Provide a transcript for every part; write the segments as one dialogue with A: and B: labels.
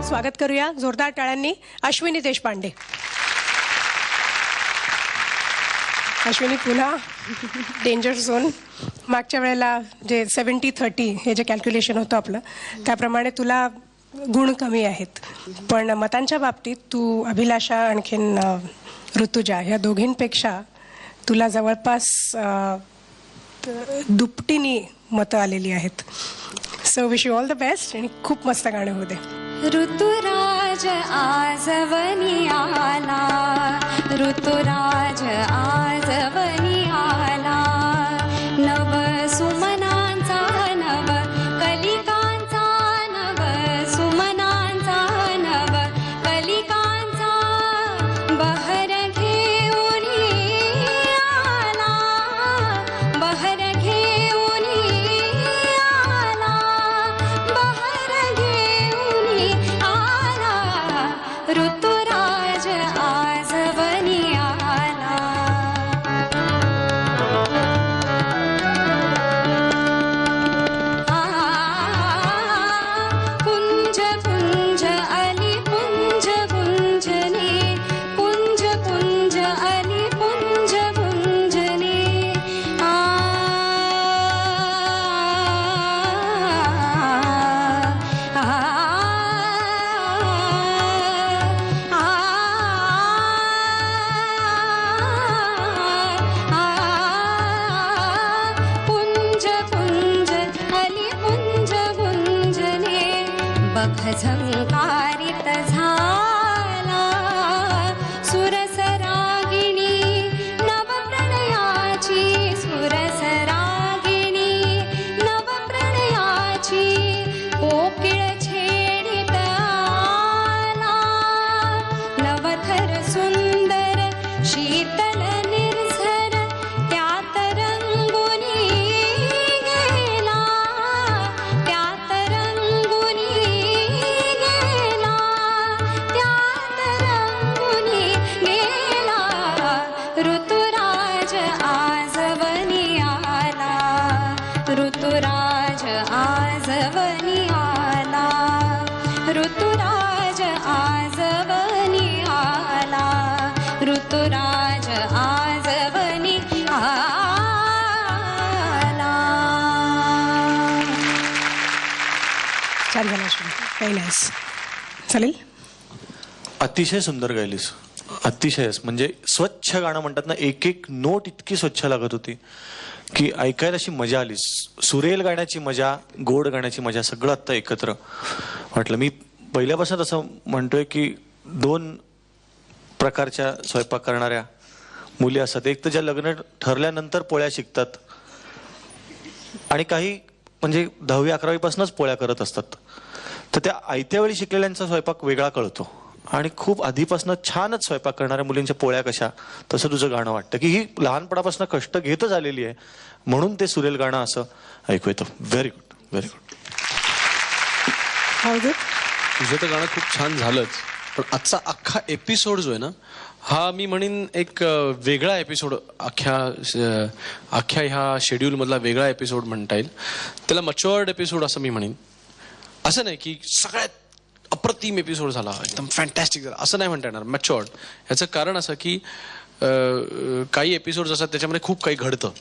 A: स्वागत करूया जोरदार टाळ्यांनी अश्विनी देशपांडे. अश्विनी पुन्हा डेंजर झोन. मागच्या वेळेला जे 70-30 हे जे कॅल्क्युलेशन होतं आपलं त्याप्रमाणे तुला गुण कमी आहेत, पण मतांच्या बाबतीत तू अभिलाषा आणखीन ऋतुजा ह्या दोघींपेक्षा तुला जवळपास दुपटीनी मतं आलेली आहेत. So wish you all the best आणि खूप मस्त गाणं होते.
B: ऋतुराज आजवनी आला, ऋतुराज आजवनी आला, नव सुमनांचा नव कलिकांचा, नव सुमनांचा नव कलिकांचा बहर घेऊन आला, बहर घेऊन आला, बहर घेऊन आला, ऋतुराज आजवनी आला. पुंज पुंज आली पुंज पुंजने, पुंज पुंज आली पुंज पुंजने, पुंज पुंज आली पुंज पुंजने, बख झंकारित झाला सुरसरागिणी नवप्रणयाची, सुरसरागिणी नवप्रणयाची कोकिळ छेडित आला, नवथर सुंदर शीतल निर्झर त्यात रंगुनी गेला, त्यात रंगुनी गेला, त्यात रंगुनी गेला, ऋतुराज आजवनी आला, ऋतुराज आजवनी आला, ऋतुराज आजवनी आला, ऋतुराज आजवनी आला.
A: छान झालं अश्विनी, व्हेरी नाईस. चालेल.
C: अतिशय सुंदर गायलीस, अतिशयच. म्हणजे स्वच्छ गाणं म्हणतात ना, एक एक नोट इतकी स्वच्छ लागत होती की ऐकायला अशी मजा आली. सुरेल गाण्याची मजा, गोड गाण्याची मजा सगळं आत्ता एकत्र वाटलं. मी पहिल्यापासून असं म्हणतोय की 2 प्रकारच्या स्वयंपाक करणाऱ्या मुली असतात. एक तर ज्या लग्न ठरल्यानंतर पोळ्या शिकतात आणि काही म्हणजे 10वी-11वी पासूनच पोळ्या करत असतात. तर त्या आयत्या वेळी शिकलेल्यांचा स्वयंपाक वेगळा कळतो आणि खूप आधीपासून छानच स्वयंपाक करणाऱ्या मुलींच्या पोळ्या कशा, तसं तुझं गाणं वाटतं की ही लहानपणापासून कष्ट घेतच आलेली आहे म्हणून ते सुरेल गाणं असं ऐकू येतं. Very good, very good.
D: तुझं तर गाणं खूप छान झालंच, पण आजचा अख्खा एपिसोड जो आहे ना, हा मी म्हणेन एक वेगळा एपिसोड, अख्ख्या ह्या शेड्यूलमधला वेगळा एपिसोड म्हणता येईल. त्याला मच्युअर्ड एपिसोड असं मी म्हणेन. असं नाही की सगळ्यात अप्रतिम एपिसोड झाला, एकदम फॅन्टॅस्टिक झाला, असं नाही म्हणता येणार. मच्युअर्ड ह्याचं कारण असं की काही एपिसोड्स असतात त्याच्यामध्ये खूप काही घडतं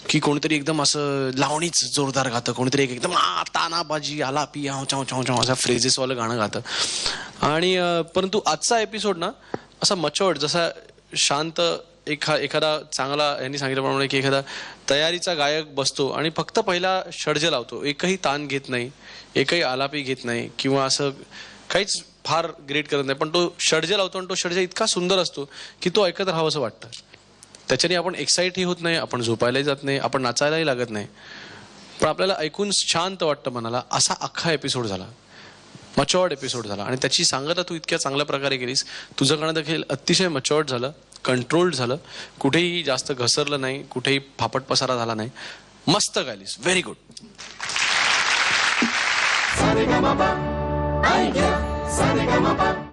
D: की कोणीतरी एकदम असं लावणीच जोरदार गातं, कोणीतरी एकदम तानाबाजी आलापी चाव चाव चाव असा फ्रेजेसवालं गाणं गातं. आणि परंतु आजचा एपिसोड ना असा मच्युअर्ड, जसा शांत एखादा चांगला, यांनी सांगितल्याप्रमाणे की एखादा तयारीचा गायक बसतो आणि फक्त पहिला षड्ज लावतो, एकही तान घेत नाही, एकही आलापी घेत नाही किंवा असं काहीच फार ग्रेट करत नाही, पण तो षड्ज लावतो आणि तो षड्ज इतका सुंदर असतो की तो ऐकत राहावं असं वाटतं. त्याच्याने आपण एक्साइटही होत नाही, आपण झोपायलाही जात नाही, आपण नाचायलाही लागत नाही, पण आपल्याला ऐकून शांत वाटतं मनाला. असा अख्खा एपिसोड झाला, मच्युअर्ड एपिसोड झाला. आणि त्याची सांगता तू इतक्या चांगल्या प्रकारे केलीस. तुझं गाणं देखील अतिशय मच्युअर्ड झालं, कंट्रोल्ड झालं, कुठेही जास्त घसरलं नाही, कुठेही फापट पसारा झाला नाही. मस्त गायलीस, very good.
E: Sa-re-ga-ma-pa, I get sa-re-ga-ma-pa.